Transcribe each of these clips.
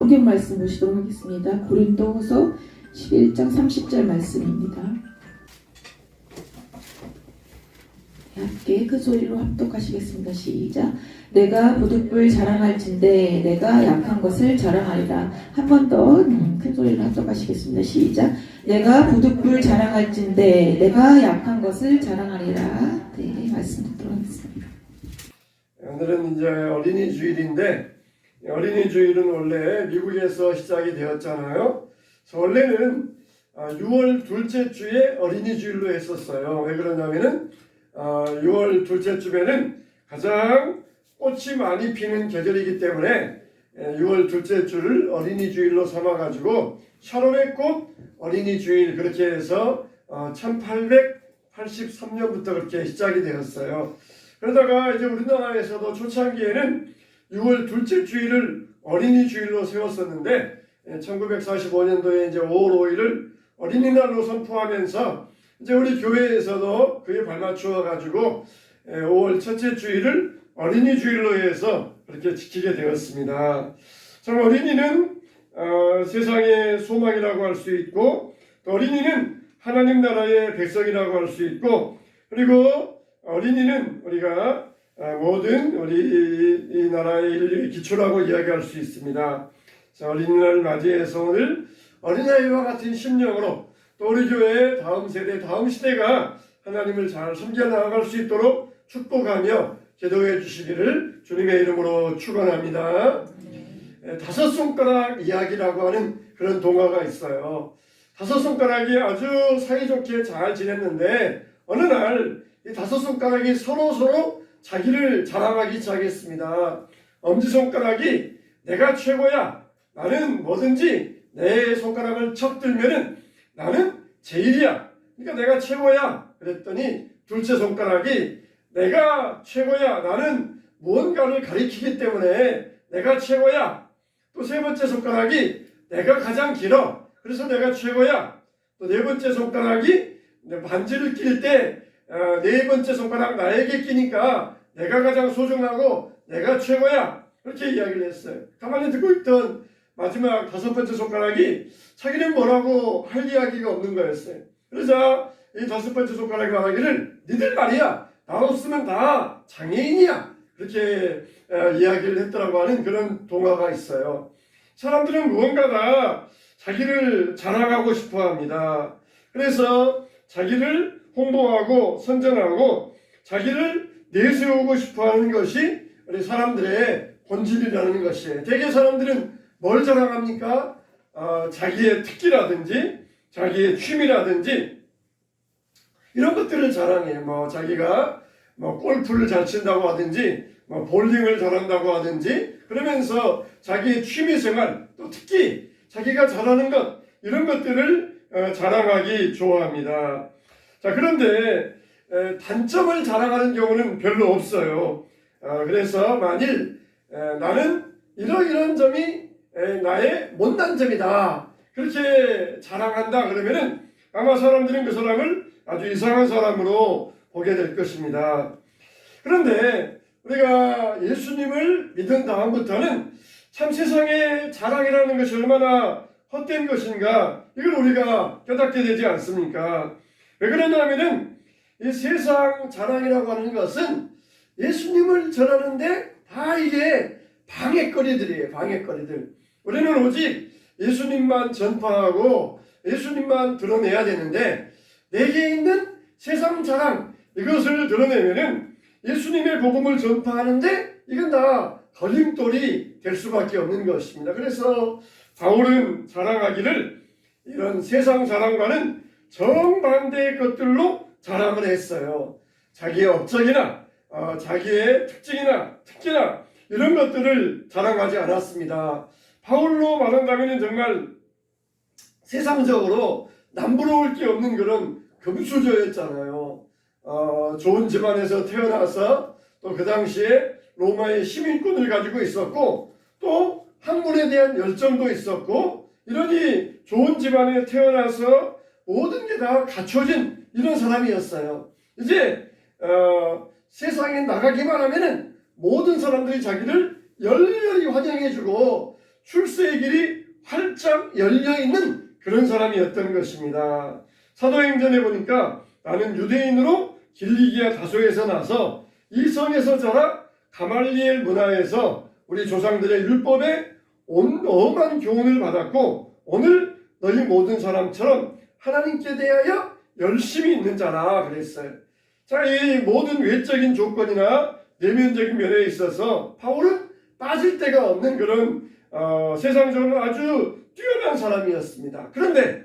성경 말씀 보시도록 하겠습니다. 고린도후서 11장 30절 말씀입니다. 함께 큰 소리로 합독하시겠습니다. 시작. 내가 부득불 자랑할진대 내가 약한 것을 자랑하리라. 한 번 더 큰 소리로 합독하시겠습니다. 시작. 내가 부득불 자랑할진대 내가 약한 것을 자랑하리라. 네, 말씀 듣도록 하겠습니다. 오늘은 이제 어린이 주일인데, 어린이 주일은 원래 미국에서 시작이 되었잖아요. 그래서 원래는 6월 둘째 주에 어린이 주일로 했었어요. 왜 그러냐면은 6월 둘째 주에는 가장 꽃이 많이 피는 계절이기 때문에 6월 둘째 주를 어린이 주일로 삼아가지고 샤론의 꽃 어린이 주일 그렇게 해서 1883년부터 그렇게 시작이 되었어요. 그러다가 이제 우리나라에서도 초창기에는 6월 둘째 주일을 어린이 주일로 세웠었는데 1945년도에 이제 5월 5일을 어린이날로 선포하면서 이제 우리 교회에서도 그에 발맞추어 가지고 5월 첫째 주일을 어린이 주일로 해서 그렇게 지키게 되었습니다. 참 어린이는 세상의 소망이라고 할 수 있고, 또 어린이는 하나님 나라의 백성이라고 할 수 있고, 그리고 어린이는 우리가 모든 우리 이 나라의 인류의 기초라고 이야기할 수 있습니다. 자, 어린이날을 맞이해서 오늘 어린아이와 같은 심령으로 또 우리 교회의 다음 세대, 다음 시대가 하나님을 잘 섬겨 나아갈 수 있도록 축복하며 기도해 주시기를 주님의 이름으로 축원합니다. 다섯 손가락 이야기라고 하는 그런 동화가 있어요. 다섯 손가락이 아주 사이좋게 잘 지냈는데 어느 날 이 다섯 손가락이 서로 자기를 자랑하기 시작했습니다. 엄지손가락이 내가 최고야. 나는 뭐든지 내 손가락을 척 들면은 나는 제일이야. 그러니까 내가 최고야. 그랬더니 둘째 손가락이 내가 최고야. 나는 무언가를 가리키기 때문에 내가 최고야. 또 세 번째 손가락이 내가 가장 길어. 그래서 내가 최고야. 또 네 번째 손가락이 반지를 낄 때 네 번째 손가락 나에게 끼니까 내가 가장 소중하고 내가 최고야. 그렇게 이야기를 했어요. 가만히 듣고 있던 마지막 다섯 번째 손가락이 자기는 뭐라고 할 이야기가 없는 거였어요. 그러자 이 다섯 번째 손가락이 말하기를 니들 말이야. 나 없으면 다 장애인이야. 그렇게 이야기를 했더라고 하는 그런 동화가 있어요. 사람들은 무언가가 자기를 자랑하고 싶어 합니다. 그래서 자기를 홍보하고 선전하고 자기를 내세우고 싶어 하는 것이 우리 사람들의 본질이라는 것이에요. 대개 사람들은 뭘 자랑합니까? 자기의 특기라든지 자기의 취미라든지 이런 것들을 자랑해요. 자기가 골프를 잘 친다고 하든지 볼링을 잘한다고 하든지 그러면서 자기의 취미생활 또 특히 자기가 잘하는 것 이런 것들을 자랑하기 좋아합니다. 자, 그런데 단점을 자랑하는 경우는 별로 없어요. 그래서 만일 나는 이런 점이 나의 못난 점이다 그렇게 자랑한다 그러면은 아마 사람들은 그 사람을 아주 이상한 사람으로 보게 될 것입니다. 그런데 우리가 예수님을 믿은 다음부터는 참 세상의 자랑이라는 것이 얼마나 헛된 것인가 이걸 우리가 깨닫게 되지 않습니까? 왜 그러냐면은 이 세상 자랑이라고 하는 것은 예수님을 전하는데 다 이게 방해거리들이에요. 방해거리들. 우리는 오직 예수님만 전파하고 예수님만 드러내야 되는데 내게 있는 세상 자랑 이것을 드러내면은 예수님의 복음을 전파하는데 이건 다 걸림돌이 될 수밖에 없는 것입니다. 그래서 바울은 자랑하기를 이런 세상 자랑과는 정반대의 것들로 자랑을 했어요. 자기의 업적이나 자기의 특징이나 특기나 이런 것들을 자랑하지 않았습니다. 바울로 말한다면 정말 세상적으로 남부러울 게 없는 그런 금수저였잖아요. 좋은 집안에서 태어나서 또 그 당시에 로마의 시민권을 가지고 있었고 또 학문에 대한 열정도 있었고 이러니 좋은 집안에 태어나서 모든 게 다 갖춰진 이런 사람이었어요. 이제 세상에 나가기만 하면은 모든 사람들이 자기를 열렬히 환영해주고 출세의 길이 활짝 열려있는 그런 사람이었던 것입니다. 사도행전에 보니까 나는 유대인으로 길리기아 다소에서 나서 이 성에서 자라 가말리엘 문화에서 우리 조상들의 율법에 엄한 교훈을 받았고 오늘 너희 모든 사람처럼 하나님께 대하여 열심히 있는 자라 그랬어요. 자, 이 모든 외적인 조건이나 내면적인 면에 있어서 바울은 빠질 데가 없는 그런 세상적으로 아주 뛰어난 사람이었습니다. 그런데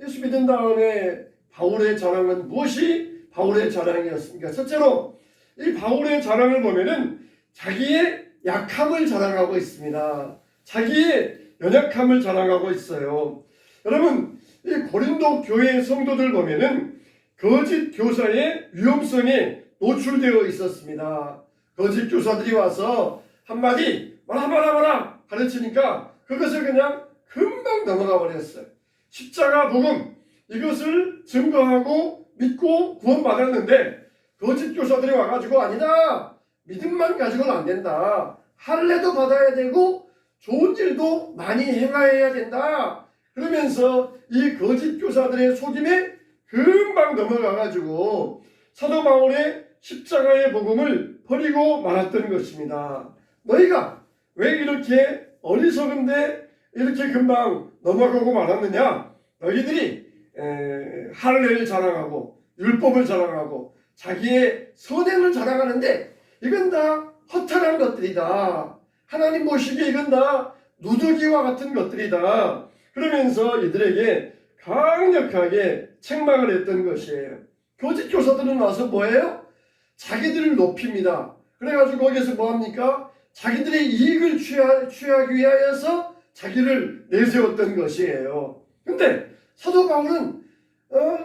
예수 믿은 다음에 바울의 자랑은 무엇이 바울의 자랑이었습니까? 첫째로 이 바울의 자랑을 보면은 자기의 약함을 자랑하고 있습니다. 자기의 연약함을 자랑하고 있어요. 여러분, 이 고린도 교회의 성도들 보면은 거짓 교사의 위험성에 노출되어 있었습니다. 거짓 교사들이 와서 한마디 뭐라 가르치니까 그것을 그냥 금방 넘어가 버렸어요. 십자가 복음 이것을 증거하고 믿고 구원받았는데 거짓 교사들이 와가지고 아니다. 믿음만 가지고는 안 된다. 할례도 받아야 되고 좋은 일도 많이 행하여야 된다. 그러면서 이 거짓 교사들의 속임에 금방 넘어가가지고 사도 바울의 십자가의 복음을 버리고 말았던 것입니다. 너희가 왜 이렇게 어리석은데 이렇게 금방 넘어가고 말았느냐? 너희들이 할례를 자랑하고 율법을 자랑하고 자기의 선행을 자랑하는데 이건 다 허탄한 것들이다. 하나님 보시기에 이건 다 누더기와 같은 것들이다. 그러면서 이들에게 강력하게 책망을 했던 것이에요. 교직 교사들은 와서 뭐예요? 자기들을 높입니다. 그래가지고 거기서 뭐합니까? 자기들의 이익을 취하기 위하여서 자기를 내세웠던 것이에요. 근데 사도 바울은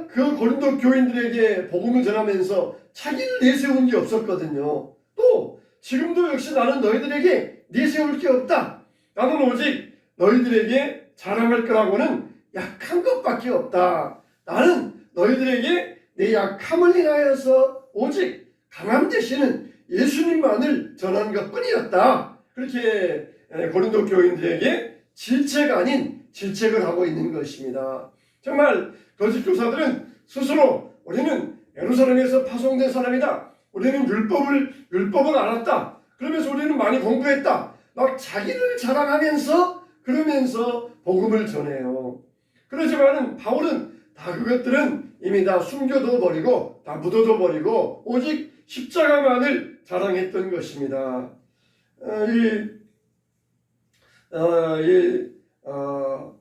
그 고린도 교인들에게 복음을 전하면서 자기를 내세운 게 없었거든요. 또 지금도 역시 나는 너희들에게 내세울 게 없다. 나는 오직 너희들에게 자랑할 거라고는 약한 것밖에 없다. 나는 너희들에게 내 약함을 인하여서 오직 강함 되시는 예수님만을 전한 것뿐이었다. 그렇게 고린도 교인들에게 질책 아닌 질책을 하고 있는 것입니다. 정말 거짓 교사들은 스스로 우리는 예루살렘에서 파송된 사람이다. 우리는 율법을 알았다. 그러면서 우리는 많이 공부했다. 막 자기를 자랑하면서 그러면서 복음을 전해요. 그렇지만은 바울은 다 그것들은 이미 다 숨겨도 버리고 다 묻어도 버리고 오직 십자가만을 자랑했던 것입니다.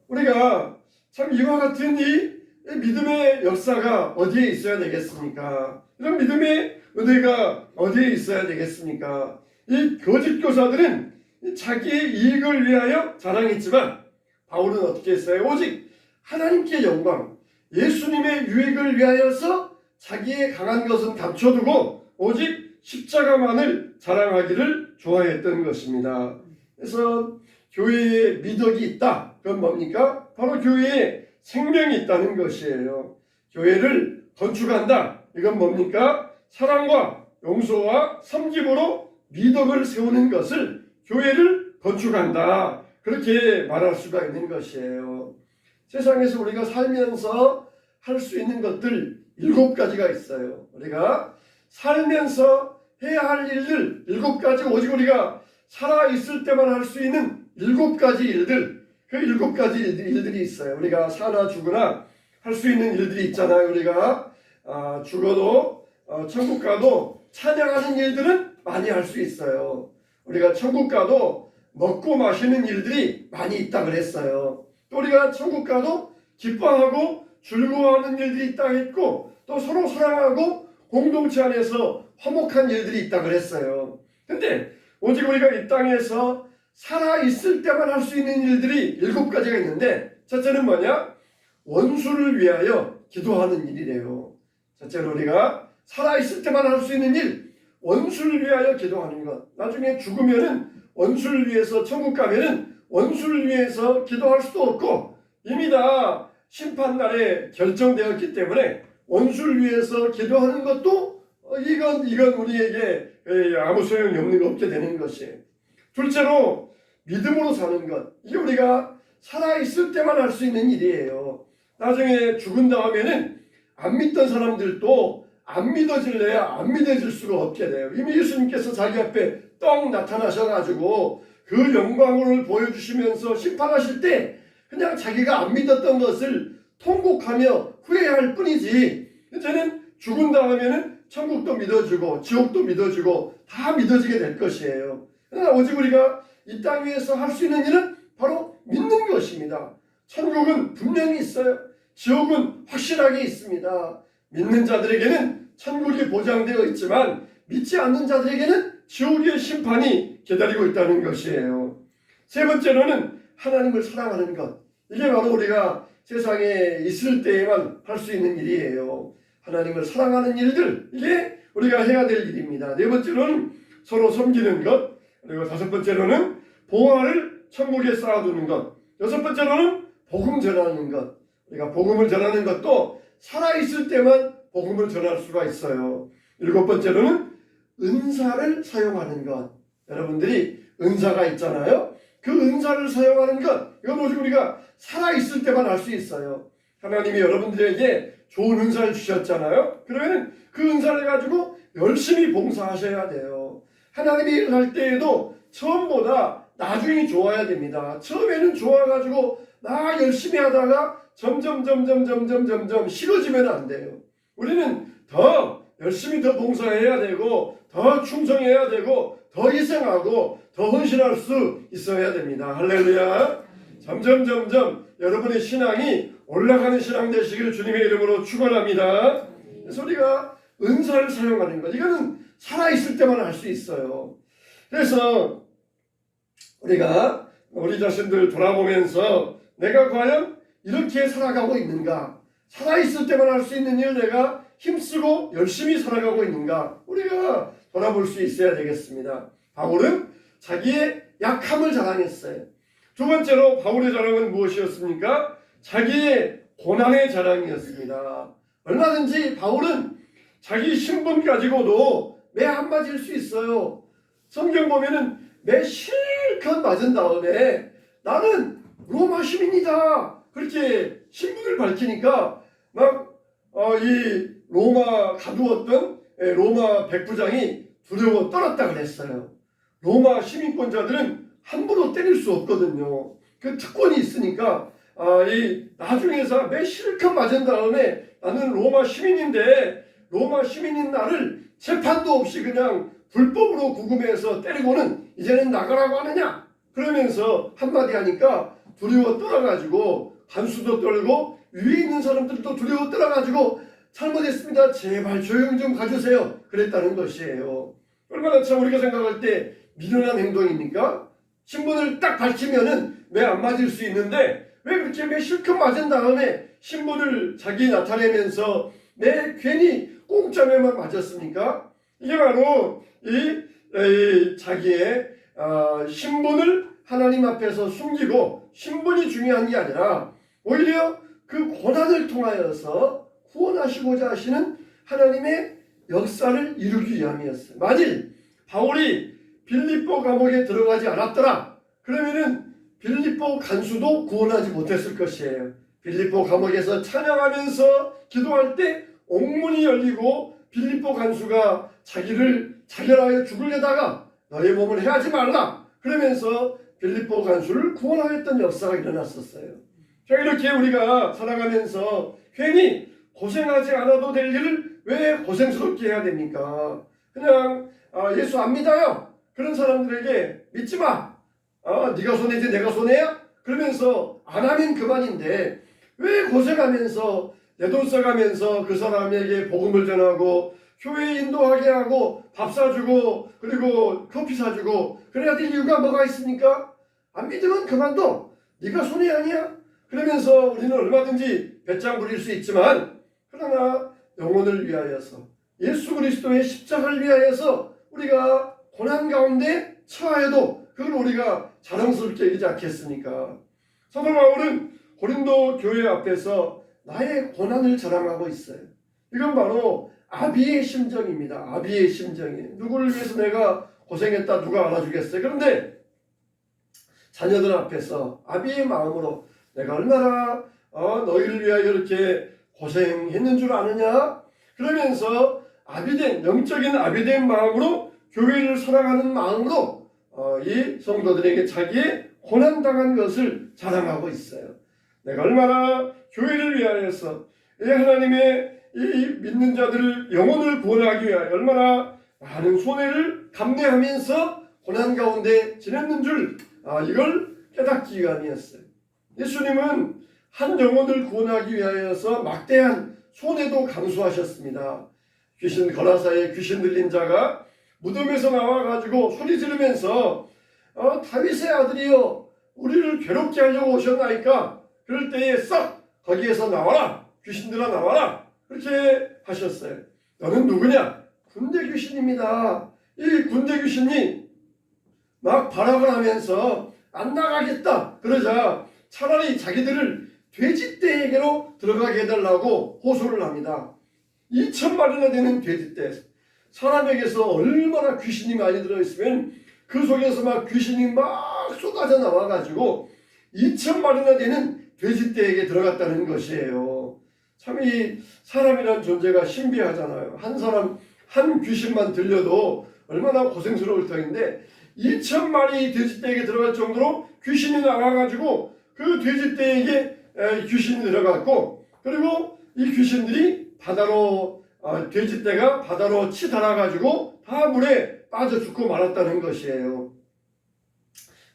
우리가 참 이와 같은 이 믿음의 역사가 어디에 있어야 되겠습니까? 이런 믿음의 은혜가 어디에 있어야 되겠습니까? 이 거짓 교사들은 자기의 이익을 위하여 자랑했지만 바울은 어떻게 했어요? 오직 하나님께 영광, 예수님의 유익을 위하여서 자기의 강한 것은 감춰두고 오직 십자가만을 자랑하기를 좋아했던 것입니다. 그래서 교회에 미덕이 있다. 그건 뭡니까? 바로 교회에 생명이 있다는 것이에요. 교회를 건축한다. 이건 뭡니까? 사랑과 용서와 섬김으로 미덕을 세우는 것을 교회를 건축한다. 그렇게 말할 수가 있는 것이에요. 세상에서 우리가 살면서 할 수 있는 것들 7가지가 있어요. 우리가 살면서 해야 할 일들 7가지, 오직 우리가 살아있을 때만 할 수 있는 7가지 일들, 그 7가지 일들이 있어요. 우리가 사나 죽으나 할 수 있는 일들이 있잖아요. 우리가 죽어도 천국 가도 찬양하는 일들은 많이 할 수 있어요. 우리가 천국 가도 먹고 마시는 일들이 많이 있다 그랬어요. 또 우리가 천국 가도 기뻐하고 즐거워하는 일들이 있다 했고 또 서로 사랑하고 공동체 안에서 화목한 일들이 있다 그랬어요. 근데 오직 우리가 이 땅에서 살아있을 때만 할 수 있는 일들이 7가지가 있는데 첫째는 뭐냐? 원수를 위하여 기도하는 일이래요. 첫째로 우리가 살아있을 때만 할 수 있는 일, 원수를 위하여 기도하는 것. 나중에 죽으면은 원수를 위해서 천국 가면은 원수를 위해서 기도할 수도 없고 이미 다 심판날에 결정되었기 때문에 원수를 위해서 기도하는 것도 이건 우리에게 아무 소용이 없는 거 없게 되는 것이에요. 둘째로 믿음으로 사는 것, 이게 우리가 살아있을 때만 할 수 있는 일이에요. 나중에 죽은 다음에는 안 믿던 사람들도 안 믿어질래야 안 믿어질 수가 없게 돼요. 이미 예수님께서 자기 앞에 떡 나타나셔가지고 그 영광을 보여주시면서 심판하실 때 그냥 자기가 안 믿었던 것을 통곡하며 후회할 뿐이지, 이제는 죽은 다음에는 천국도 믿어지고 지옥도 믿어지고 다 믿어지게 될 것이에요. 그러나 오직 우리가 이 땅 위에서 할 수 있는 일은 바로 믿는 것입니다. 천국은 분명히 있어요. 지옥은 확실하게 있습니다. 믿는 자들에게는 천국이 보장되어 있지만 믿지 않는 자들에게는 지옥의 심판이 기다리고 있다는 것이에요. 세 번째로는 하나님을 사랑하는 것. 이게 바로 우리가 세상에 있을 때에만 할 수 있는 일이에요. 하나님을 사랑하는 일들, 이게 우리가 해야 될 일입니다. 네 번째로는 서로 섬기는 것, 그리고 다섯 번째로는 보화를 천국에 쌓아두는 것, 여섯 번째로는 복음 전하는 것. 우리가 복음을 전하는 것도 살아있을 때만 복음을 전할 수가 있어요. 일곱 번째로는 은사를 사용하는 것. 여러분들이 은사가 있잖아요. 그 은사를 사용하는 것, 이건 오직 우리가 살아있을 때만 할 수 있어요. 하나님이 여러분들에게 좋은 은사를 주셨잖아요. 그러면 그 은사를 가지고 열심히 봉사하셔야 돼요. 하나님이 일을 할 때에도 처음보다 나중이 좋아야 됩니다. 처음에는 좋아가지고 나 열심히 하다가 점점 싫어지면 안 돼요. 우리는 더 열심히 더 봉사해야 되고 더 충성해야 되고 더 희생하고 더 헌신할 수 있어야 됩니다. 할렐루야. 점점 여러분의 신앙이 올라가는 신앙 되시기를 주님의 이름으로 축원합니다. 그래서 우리가 은사를 사용하는 것, 이거는 살아있을 때만 할 수 있어요. 그래서 우리가 우리 자신들 돌아보면서 내가 과연 이렇게 살아가고 있는가, 살아있을 때만 할 수 있는 일 내가 힘쓰고 열심히 살아가고 있는가, 우리가 돌아볼 수 있어야 되겠습니다. 바울은 자기의 약함을 자랑했어요. 두 번째로 바울의 자랑은 무엇이었습니까? 자기의 고난의 자랑이었습니다. 얼마든지 바울은 자기 신분 가지고도 매 안 맞을 수 있어요. 성경 보면은 매 실컷 맞은 다음에 나는 로마 시민이다, 그렇게 신분을 밝히니까 막 이 로마 가두었던 로마 백부장이 두려워 떨었다 그랬어요. 로마 시민권자들은 함부로 때릴 수 없거든요. 그 특권이 있으니까 이 나중에서 매 실컷 맞은 다음에 나는 로마 시민인데 로마 시민인 나를 재판도 없이 그냥 불법으로 구금해서 때리고는 이제는 나가라고 하느냐, 그러면서 한마디 하니까 두려워 떨어가지고 간수도 떨고 위에 있는 사람들도 두려워 떨어가지고 잘못했습니다, 제발 조용 좀 가주세요, 그랬다는 것이에요. 얼마나 참 우리가 생각할 때 미련한 행동입니까? 신분을 딱 밝히면은 매 안 맞을 수 있는데 왜 그렇게 매 실컷 맞은 다음에 신분을 자기 나타내면서 매 괜히 공짜매만 맞았습니까? 이게 바로 이 자기의 신분을 하나님 앞에서 숨기고 신분이 중요한 게 아니라 오히려 그 고난을 통하여서 구원하시고자 하시는 하나님의 역사를 이루기 위함이었어요. 만일 바울이 빌립보 감옥에 들어가지 않았더라 그러면은 빌립보 간수도 구원하지 못했을 것이에요. 빌립보 감옥에서 찬양하면서 기도할 때 옥문이 열리고 빌립보 간수가 자기를 자결하여 죽으려다가 너의 몸을 해하지 말라 그러면서 빌립보 간수를 구원하였던 역사가 일어났었어요. 자, 이렇게 우리가 살아가면서 괜히 고생하지 않아도 될 일을 왜 고생스럽게 해야 됩니까? 그냥 예수 안 믿어요, 그런 사람들에게 믿지 마, 네가 손해지 내가 손해야? 그러면서 안 하면 그만인데 왜 고생하면서 내 돈 써가면서 그 사람에게 복음을 전하고 교회 인도하게 하고 밥 사주고 그리고 커피 사주고 그래야 될 이유가 뭐가 있습니까? 안 믿으면 그만둬, 네가 손해 아니야? 그러면서 우리는 얼마든지 배짱 부릴 수 있지만 그러나 영혼을 위하여서 예수 그리스도의 십자가를 위하여서 우리가 고난 가운데 처하여도 그걸 우리가 자랑스럽게 여기지 않겠습니까? 사도 바울은 고린도 교회 앞에서 나의 고난을 자랑하고 있어요. 이건 바로 아비의 심정입니다. 아비의 심정이에요. 누구를 위해서 내가 고생했다 누가 알아주겠어요? 그런데 자녀들 앞에서 아비의 마음으로 내가 얼마나 너희를 위하여 이렇게 고생했는 줄 아느냐? 그러면서 아비된 영적인 아비된 마음으로 교회를 사랑하는 마음으로 이 성도들에게 자기의 고난당한 것을 자랑하고 있어요. 내가 얼마나 교회를 위하여서 이 하나님의 이 믿는 자들을 영혼을 구원하기 위하여 얼마나 많은 손해를 감내하면서 고난 가운데 지냈는 줄 이걸 깨닫기 위함이었어요. 예수님은 한 영혼을 구원하기 위하여서 막대한 손해도 감수하셨습니다. 귀신 거라사의 귀신 들린 자가 무덤에서 나와가지고 소리 지르면서 다윗의 아들이여 우리를 괴롭게 하려고 오셨나이까? 그럴 때에 싹 거기에서 나와라, 귀신들아 나와라, 그렇게 하셨어요. 너는 누구냐? 군대 귀신입니다. 이 군대 귀신이 막 발악을 하면서 안 나가겠다 그러자 차라리 자기들을 돼지떼에게로 들어가게 해달라고 호소를 합니다. 2,000마리나 되는 돼지떼, 사람에게서 얼마나 귀신이 많이 들어있으면 그 속에서 막 귀신이 막 쏟아져 나와가지고 2,000마리나 되는 돼지떼에게 들어갔다는 것이에요. 참 이 사람이란 존재가 신비하잖아요. 한 사람 한 귀신만 들려도 얼마나 고생스러울 터인데 2,000마리 돼지떼에게 들어갈 정도로 귀신이 나와가지고 그 돼지떼에게 귀신이 들어갔고, 그리고 이 귀신들이 바다로 돼지떼가 바다로 치달아가지고 다 물에 빠져 죽고 말았다는 것이에요.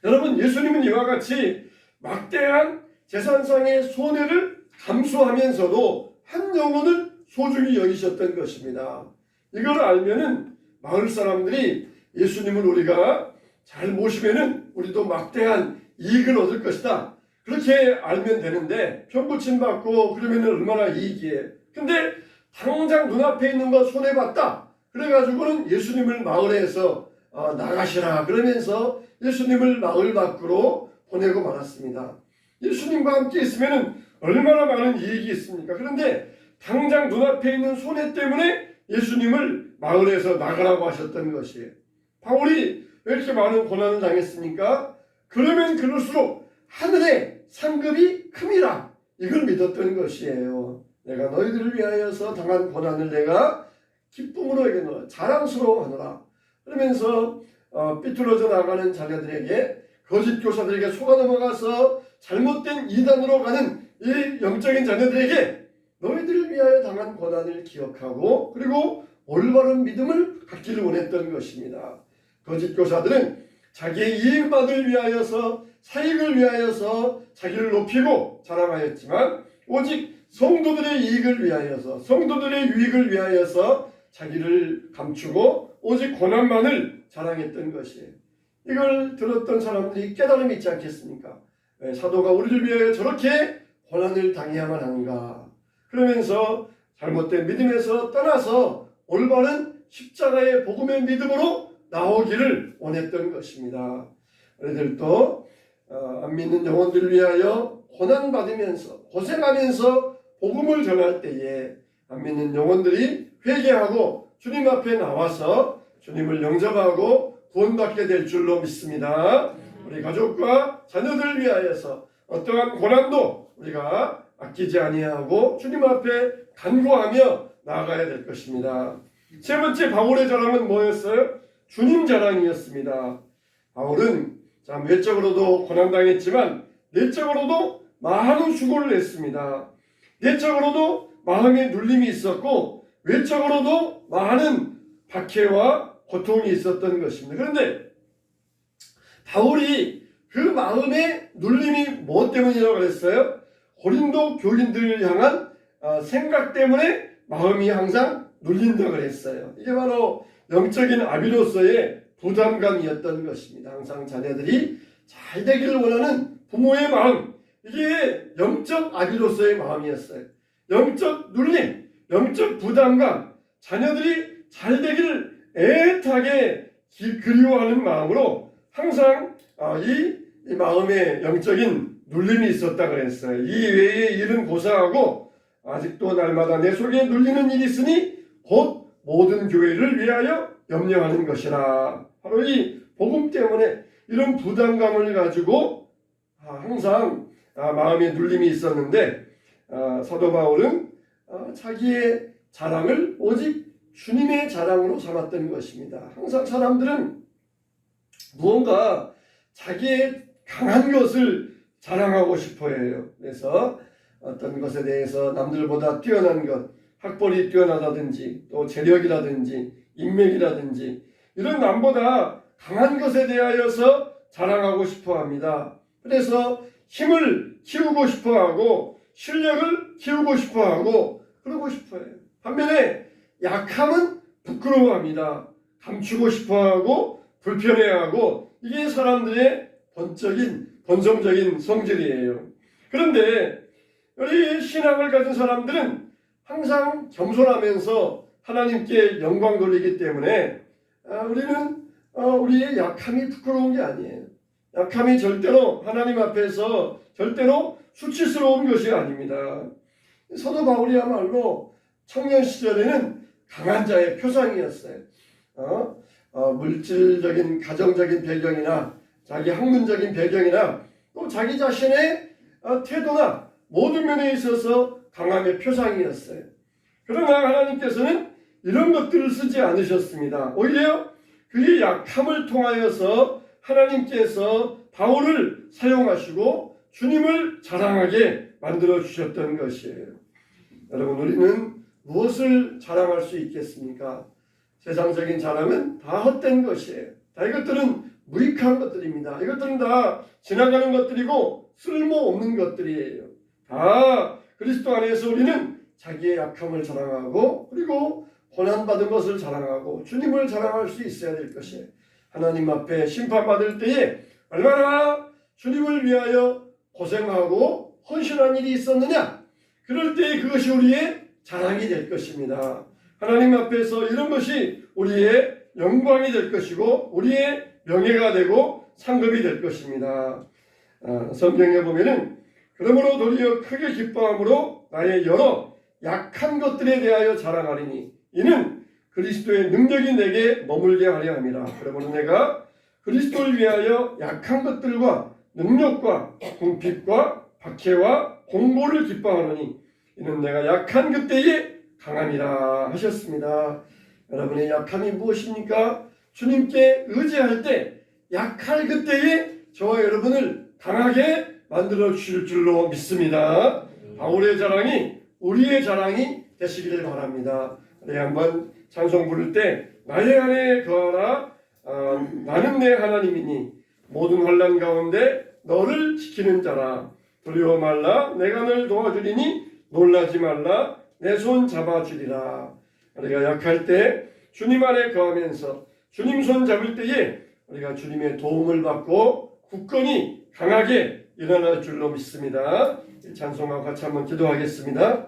여러분, 예수님은 이와 같이 막대한 재산상의 손해를 감수하면서도 한 영혼을 소중히 여기셨던 것입니다. 이걸 알면은 마을 사람들이 예수님을 우리가 잘 모시면은 우리도 막대한 이익을 얻을 것이다, 그렇게 알면 되는데 편부침 받고 그러면 얼마나 이익이에요. 근데 당장 눈앞에 있는 거 손해봤다 그래가지고는 예수님을 마을에서 나가시라 그러면서 예수님을 마을 밖으로 보내고 말았습니다. 예수님과 함께 있으면 얼마나 많은 이익이 있습니까? 그런데 당장 눈앞에 있는 손해 때문에 예수님을 마을에서 나가라고 하셨던 것이에요. 바울이 왜 이렇게 많은 고난을 당했습니까? 그러면 그럴수록 하늘의 상급이 큼이라, 이걸 믿었던 것이에요. 내가 너희들을 위하여서 당한 고난을 내가 기쁨으로 여기노라, 자랑스러워하노라. 그러면서 삐뚤어져 나가는 자녀들에게, 거짓 교사들에게 속아 넘어가서 잘못된 이단으로 가는 이 영적인 자녀들에게 너희들을 위하여 당한 고난을 기억하고 그리고 올바른 믿음을 갖기를 원했던 것입니다. 거짓 교사들은 자기의 이익만을 위하여서, 사익을 위하여서 자기를 높이고 자랑하였지만 오직 성도들의 이익을 위하여서, 성도들의 유익을 위하여서 자기를 감추고 오직 고난만을 자랑했던 것이에요. 이걸 들었던 사람들이 깨달음이 있지 않겠습니까? 사도가 우리를 위하여 저렇게 고난을 당해야만 하는가? 그러면서 잘못된 믿음에서 떠나서 올바른 십자가의 복음의 믿음으로 나오기를 원했던 것입니다. 우리들도 안 믿는 영혼들을 위하여 고난받으면서 고생하면서 복음을 전할 때에 안 믿는 영혼들이 회개하고 주님 앞에 나와서 주님을 영접하고 구원받게 될 줄로 믿습니다. 우리 가족과 자녀들을 위하여서 어떠한 고난도 우리가 아끼지 아니하고 주님 앞에 간구하며 나아가야 될 것입니다. 세 번째 바울의 자랑은 뭐였어요? 주님 자랑이었습니다. 바울은 외적으로도 고난당했지만 내적으로도 많은 수고를 했습니다. 내적으로도 마음의 눌림이 있었고 외적으로도 많은 박해와 고통이 있었던 것입니다. 그런데 바울이 그 마음의 눌림이 뭐 때문이라고 그랬어요? 고린도 교인들을 향한 생각 때문에 마음이 항상 눌린다고 그랬어요. 이게 바로 영적인 아비로서의 부담감이었던 것입니다. 항상 자녀들이 잘 되기를 원하는 부모의 마음, 이게 영적 아비로서의 마음이었어요. 영적 눌림, 영적 부담감, 자녀들이 잘 되기를 애타게 그리워하는 마음으로 항상 이 마음에 영적인 눌림이 있었다 그랬어요. 이 외의 일은 고사하고 아직도 날마다 내 속에 눌리는 일이 있으니 곧 모든 교회를 위하여 염려하는 것이라. 바로 이 복음 때문에 이런 부담감을 가지고 항상 마음에 눌림이 있었는데 사도 바울은 자기의 자랑을 오직 주님의 자랑으로 삼았던 것입니다. 항상 사람들은 무언가 자기의 강한 것을 자랑하고 싶어 해요. 그래서 어떤 것에 대해서 남들보다 뛰어난 것, 학벌이 뛰어나다든지 또 재력이라든지 인맥이라든지 이런 남보다 강한 것에 대하여서 자랑하고 싶어 합니다. 그래서 힘을 키우고 싶어 하고 실력을 키우고 싶어 하고 그러고 싶어 해요. 반면에 약함은 부끄러워합니다. 감추고 싶어 하고 불편해하고 이게 사람들의 본성적인 성질이에요. 그런데 우리 신앙을 가진 사람들은 항상 겸손하면서 하나님께 영광 돌리기 때문에 우리는 우리의 약함이 부끄러운 게 아니에요. 약함이 절대로 하나님 앞에서 절대로 수치스러운 것이 아닙니다. 사도 바울이야말로 청년 시절에는 강한 자의 표상이었어요. 물질적인 가정적인 배경이나 자기 학문적인 배경이나 또 자기 자신의 태도나 모든 면에 있어서 강함의 표상이었어요. 그러나 하나님께서는 이런 것들을 쓰지 않으셨습니다. 오히려 그의 약함을 통하여서 하나님께서 바울을 사용하시고 주님을 자랑하게 만들어 주셨던 것이에요. 여러분, 우리는 무엇을 자랑할 수 있겠습니까? 세상적인 자랑은 다 헛된 것이에요. 다 이것들은 무익한 것들입니다. 이것들은 다 지나가는 것들이고 쓸모없는 것들이에요. 다 그리스도 안에서 우리는 자기의 약함을 자랑하고 그리고 고난받은 것을 자랑하고 주님을 자랑할 수 있어야 될 것이에요. 하나님 앞에 심판받을 때에 얼마나 주님을 위하여 고생하고 헌신한 일이 있었느냐, 그럴 때에 그것이 우리의 자랑이 될 것입니다. 하나님 앞에서 이런 것이 우리의 영광이 될 것이고 우리의 명예가 되고 상급이 될 것입니다. 성경에 보면은 그러므로 도리어 크게 기뻐함으로 나의 여러 약한 것들에 대하여 자랑하리니 이는 그리스도의 능력이 내게 머물게 하려 함이라. 그러므로 내가 그리스도를 위하여 약한 것들과 능력과 궁핍과 박해와 공고를 기뻐하노니 이는 내가 약한 그때에 강함이라 하셨습니다. 여러분의 약함이 무엇입니까? 주님께 의지할 때 약할 그때에 저와 여러분을 강하게 만들어 주실 줄로 믿습니다. 바울의 자랑이 우리의 자랑이 되시기를 바랍니다. 우리 한번 찬송 부를 때 나의 안에 거하라 나는 내 하나님이니 모든 환난 가운데 너를 지키는 자라. 두려워 말라 내가 널 도와주리니 놀라지 말라 내 손 잡아주리라. 우리가 약할 때 주님 안에 거하면서 주님 손 잡을 때에 우리가 주님의 도움을 받고 굳건히 강하게 일어날 줄로 믿습니다. 찬송하고 같이 한번 기도하겠습니다.